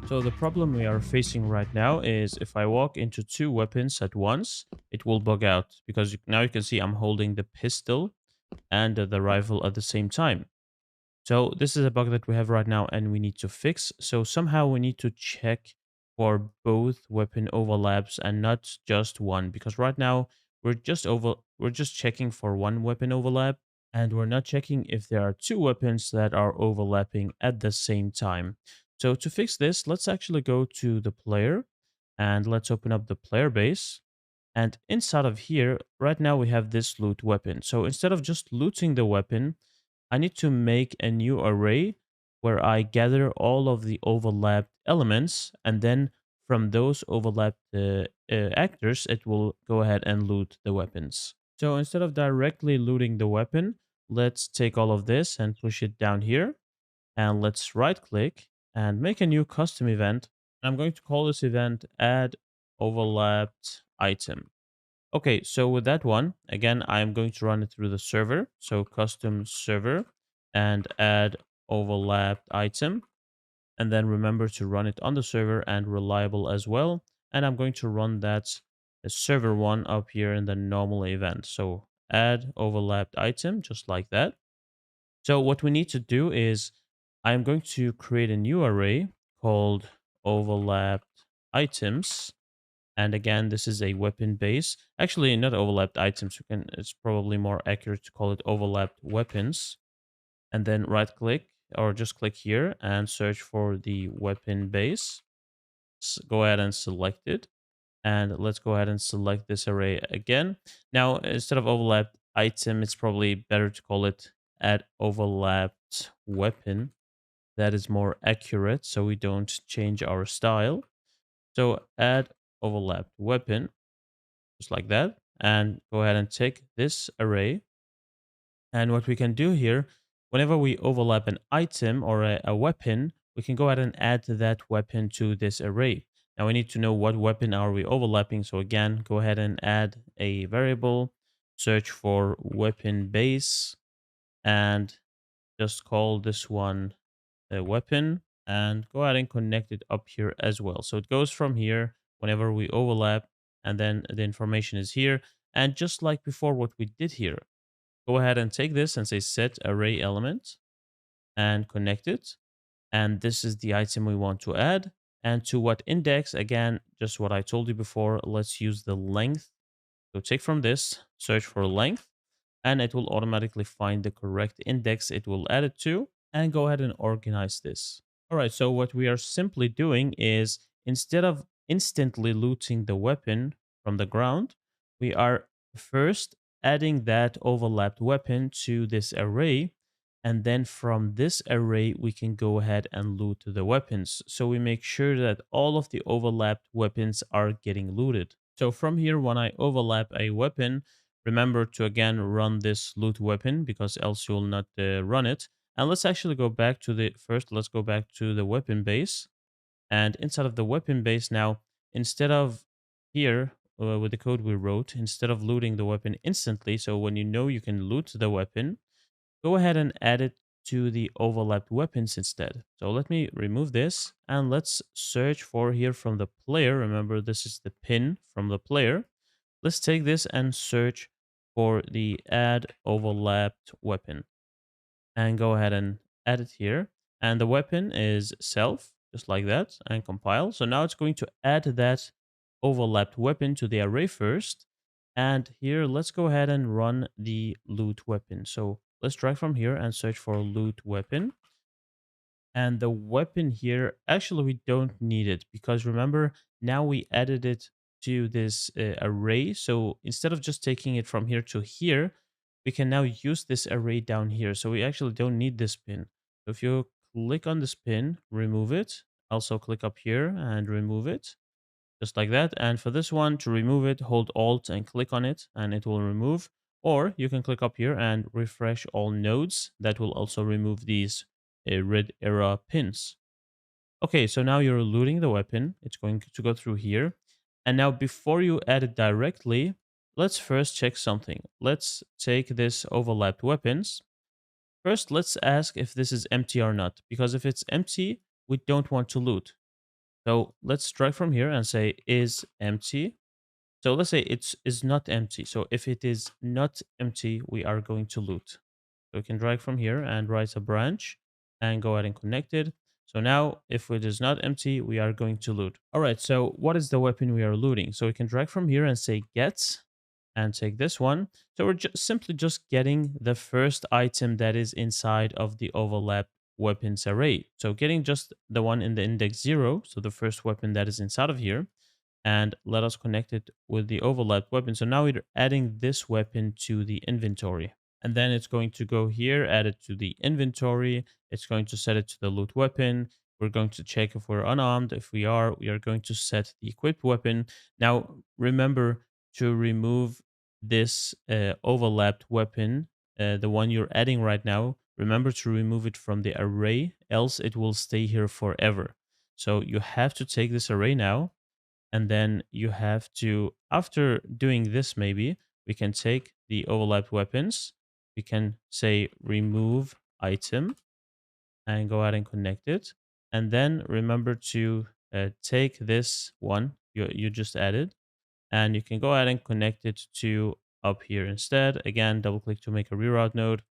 So the problem we are facing right now is if I walk into two weapons at once, it will bug out because now you can see I'm holding the pistol and the rifle at the same time. So this is a bug that we have right now and we need to fix. So somehow we need to check for both weapon overlaps and not just one, because right now we're just checking for one weapon overlap and we're not checking if there are two weapons that are overlapping at the same time. So to fix this, let's actually go to the player and let's open up the player base. And inside of here, right now we have this loot weapon. So instead of just looting the weapon, I need to make a new array where I gather all of the overlapped elements, and then from those overlapped actors, it will go ahead and loot the weapons. So instead of directly looting the weapon, let's take all of this and push it down here, and let's right click and make a new custom event. I'm going to call this event add overlapped item. Okay, so with that one, again, I'm going to run it through the server. So custom server and add overlapped item. And then remember to run it on the server and reliable as well. And I'm going to run that server one up here in the normal event. So add overlapped item, just like that. So what we need to do is I'm going to create a new array called overlapped items, and again, this is a weapon base. Actually, not overlapped items. It's probably more accurate to call it overlapped weapons. And then right click or just click here and search for the weapon base. Go ahead and select it. And let's go ahead and select this array again. Now, instead of overlapped item, it's probably better to call it add overlapped weapon. That is more accurate so we don't change our style. So add overlapped weapon, just like that. And go ahead and take this array. And what we can do here, whenever we overlap an item or a weapon, we can go ahead and add that weapon to this array. Now we need to know what weapon are we overlapping. So again, go ahead and add a variable, search for weapon base, and just call this one a weapon, and go ahead and connect it up here as well. So it goes from here whenever we overlap, and then the information is here. And just like before, what we did here, go ahead and take this and say set array element and connect it. And this is the item we want to add. And to what index, again, just what I told you before, let's use the length. So take from this, search for length, and it will automatically find the correct index it will add it to, and go ahead and organize this. All right, so what we are simply doing is instead of instantly looting the weapon from the ground, we are first adding that overlapped weapon to this array. And then from this array, we can go ahead and loot the weapons. So we make sure that all of the overlapped weapons are getting looted. So from here, when I overlap a weapon, remember to again run this loot weapon because else you'll not run it. And let's actually go back to the first, let's go back to the weapon base. And inside of the weapon base now, instead of here with the code we wrote, instead of looting the weapon instantly, so when you know you can loot the weapon, go ahead and add it to the overlapped weapons instead. So let me remove this and let's search for here from the player. Remember, this is the pin from the player. Let's take this and search for the add overlapped weapon and go ahead and add it here. And the weapon is self, just like that, and compile. So now it's going to add that overlapped weapon to the array first. And here, let's go ahead and run the loot weapon. So let's drag from here and search for loot weapon. And the weapon here, actually, we don't need it because remember, now we added it to this array. So instead of just taking it from here to here, we can now use this array down here. So we actually don't need this pin. So if you click on this pin, remove it. Also click up here and remove it, just like that. And for this one, to remove it, hold Alt and click on it, and it will remove. Or you can click up here and refresh all nodes. That will also remove these red era pins. Okay, so now you're looting the weapon. It's going to go through here. And now before you add it directly, let's first check something. Let's take this overlapped weapons. First, let's ask if this is empty or not, because if it's empty, we don't want to loot. So let's drag from here and say is empty. So let's say it's is not empty. So if it is not empty, we are going to loot. So we can drag from here and write a branch and go ahead and connect it. So now if it is not empty, we are going to loot. All right, so what is the weapon we are looting? So we can drag from here and say get and take this one. So we're simply just getting the first item that is inside of the overlap weapons array. So getting just the one in the index 0, so the first weapon that is inside of here, and let us connect it with the overlapped weapon. So now we're adding this weapon to the inventory. And then it's going to go here, add it to the inventory. It's going to set it to the loot weapon. We're going to check if we're unarmed. If we are going to set the equipped weapon. Now, remember to remove this overlapped weapon, the one you're adding right now. Remember to remove it from the array, else it will stay here forever. So you have to take this array now, and then you have to, after doing this, maybe we can take the overlapped weapons. We can say remove item and go ahead and connect it. And then remember to take this one you just added, and you can go ahead and connect it to up here instead. Again, double click to make a reroute node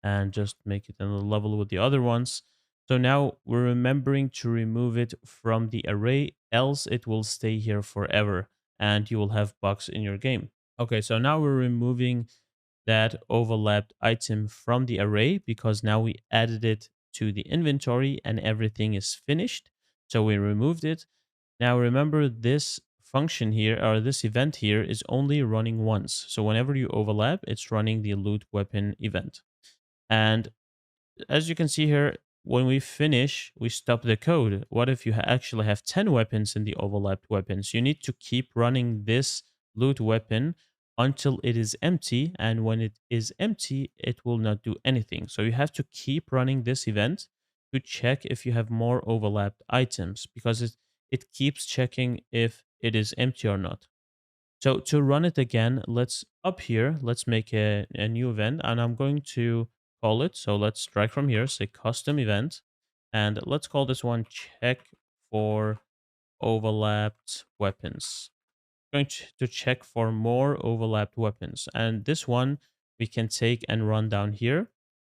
and just make it on a level with the other ones. So now we're remembering to remove it from the array, else it will stay here forever and you will have bugs in your game. Okay, so now we're removing that overlapped item from the array because now we added it to the inventory and everything is finished. So we removed it. Now remember, this function here, or this event here, is only running once. So whenever you overlap, it's running the loot weapon event. And as you can see here, when we finish, we stop the code. What if you actually have 10 weapons in the overlapped weapons? You need to keep running this loot weapon until it is empty. And when it is empty, it will not do anything. So you have to keep running this event to check if you have more overlapped items, because it keeps checking if it is empty or not. So to run it again, let's up here, let's make a new event, and I'm going to call it. So let's drag from here, say custom event, and let's call this one check for overlapped weapons. Going to check for more overlapped weapons. And this one we can take and run down here,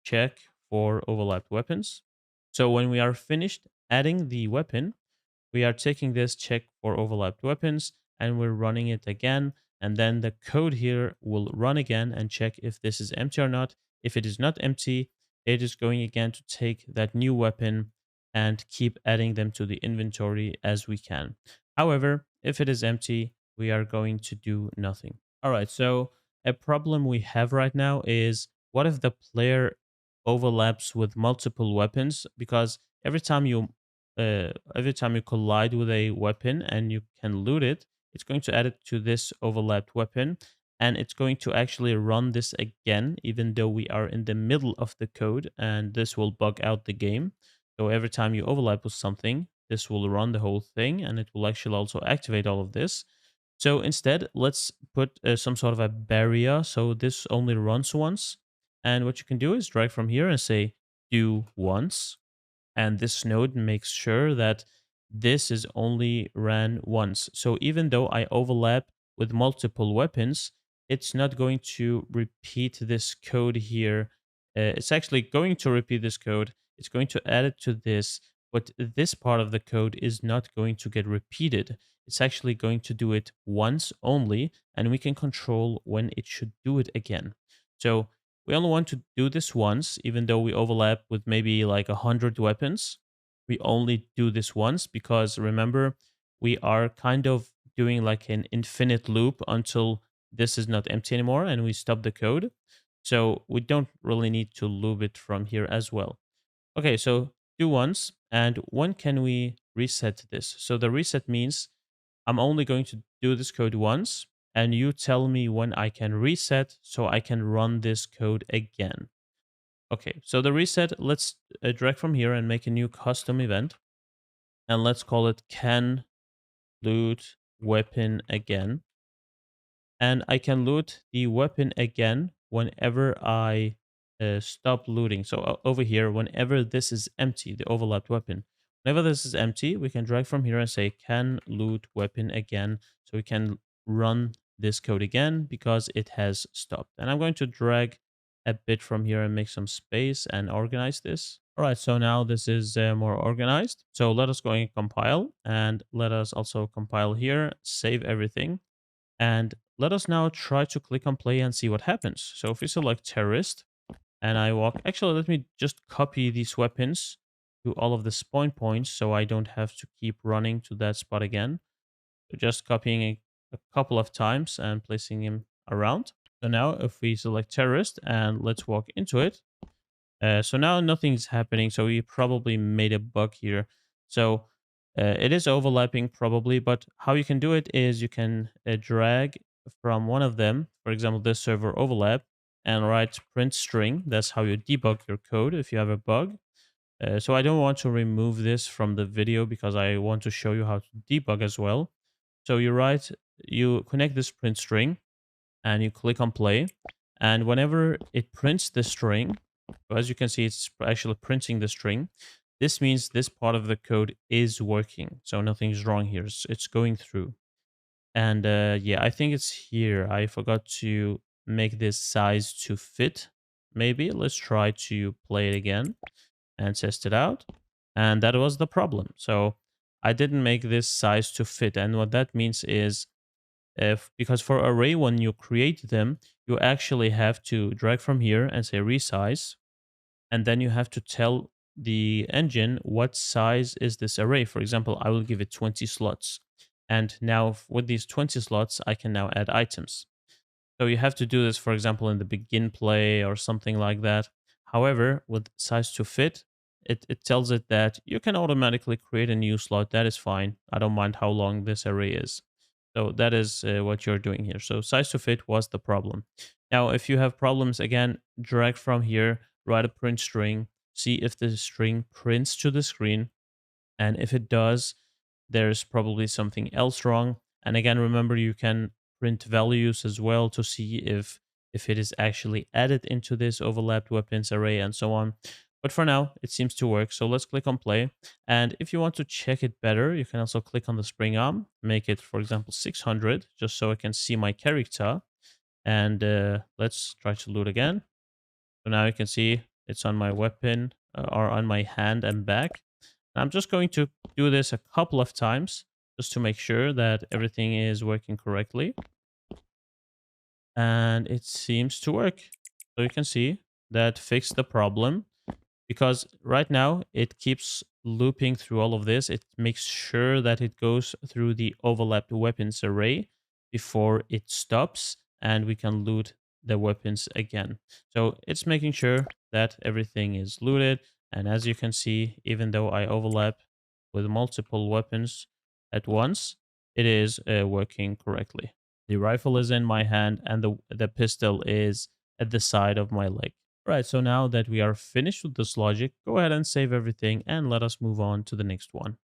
check for overlapped weapons. So when we are finished adding the weapon, we are taking this check for overlapped weapons and we're running it again. And then the code here will run again and check if this is empty or not. If it is not empty, it is going again to take that new weapon and keep adding them to the inventory as we can. However, if it is empty, we are going to do nothing. All right, so a problem we have right now is, what if the player overlaps with multiple weapons? Because every time you collide with a weapon and you can loot it, it's going to add it to this overlapped weapon, and it's going to actually run this again, even though we are in the middle of the code, and this will bug out the game. So every time you overlap with something, this will run the whole thing, and it will actually also activate all of this. So instead, let's put some sort of a barrier, so this only runs once. And what you can do is drag from here and say do once, and this node makes sure that this is only ran once. So even though I overlap with multiple weapons, it's not going to repeat this code here. It's actually going to repeat this code. It's going to add it to this, but this part of the code is not going to get repeated. It's actually going to do it once only, and we can control when it should do it again. So we only want to do this once, even though we overlap with maybe like 100 weapons. We only do this once because, remember, we are kind of doing like an infinite loop until this is not empty anymore and we stop the code. So we don't really need to loop it from here as well. Okay, so do once. And when can we reset this? So the reset means I'm only going to do this code once, and you tell me when I can reset so I can run this code again. Okay, so the reset, let's drag from here and make a new custom event. And let's call it can loot weapon again. And I can loot the weapon again whenever I stop looting. So over here, whenever this is empty, the overlapped weapon, Whenever this is empty, we can drag from here and say can loot weapon again. So we can run this code again because it has stopped. And I'm going to drag a bit from here and make some space and organize this. All right, so now this is more organized. So let us go and compile, and let us also compile here, save everything. And let us now try to click on play and see what happens. So if we select terrorist and I walk, actually, let me just copy these weapons to all of the spawn points so I don't have to keep running to that spot again. So just copying a couple of times and placing him around. So now if we select terrorist and let's walk into it. So now nothing's happening. So we probably made a bug here. So it is overlapping probably, but how you can do it is you can drag from one of them, for example, this server overlap, and write print string. That's how you debug your code if you have a bug. So I don't want to remove this from the video because I want to show you how to debug as well. So you connect this print string and you click on play. And whenever it prints the string, so as you can see, it's actually printing the string. This means this part of the code is working. So nothing's wrong here. It's going through. And yeah, I think it's here. I forgot to make this size to fit. Maybe let's try to play it again and test it out. And that was the problem. So I didn't make this size to fit. And what that means is because for array, when you create them, you actually have to drag from here and say resize. And then you have to tell the engine what size is this array. For example, I will give it 20 slots. And now with these 20 slots, I can now add items. So you have to do this, for example, in the begin play or something like that. However, with size to fit, it tells it that you can automatically create a new slot. That is fine. I don't mind how long this array is. So that is what you're doing here. So size to fit was the problem. Now, if you have problems, again, drag from here, write a print string, see if the string prints to the screen. And if it does, there's probably something else wrong. And again, remember, you can print values as well to see if it is actually added into this overlapped weapons array and so on. But for now, it seems to work. So let's click on play. And if you want to check it better, you can also click on the spring arm, make it, for example, 600, just so I can see my character. And let's try to loot again. So now you can see it's on my weapon or on my hand and back. I'm just going to do this a couple of times just to make sure that everything is working correctly. And it seems to work. So you can see that fixed the problem because right now it keeps looping through all of this. It makes sure that it goes through the overlapped weapons array before it stops and we can loot the weapons again. So it's making sure that everything is looted. And as you can see, even though I overlap with multiple weapons at once, it is working correctly. The rifle is in my hand and the pistol is at the side of my leg. Right, so now that we are finished with this logic, go ahead and save everything and let us move on to the next one.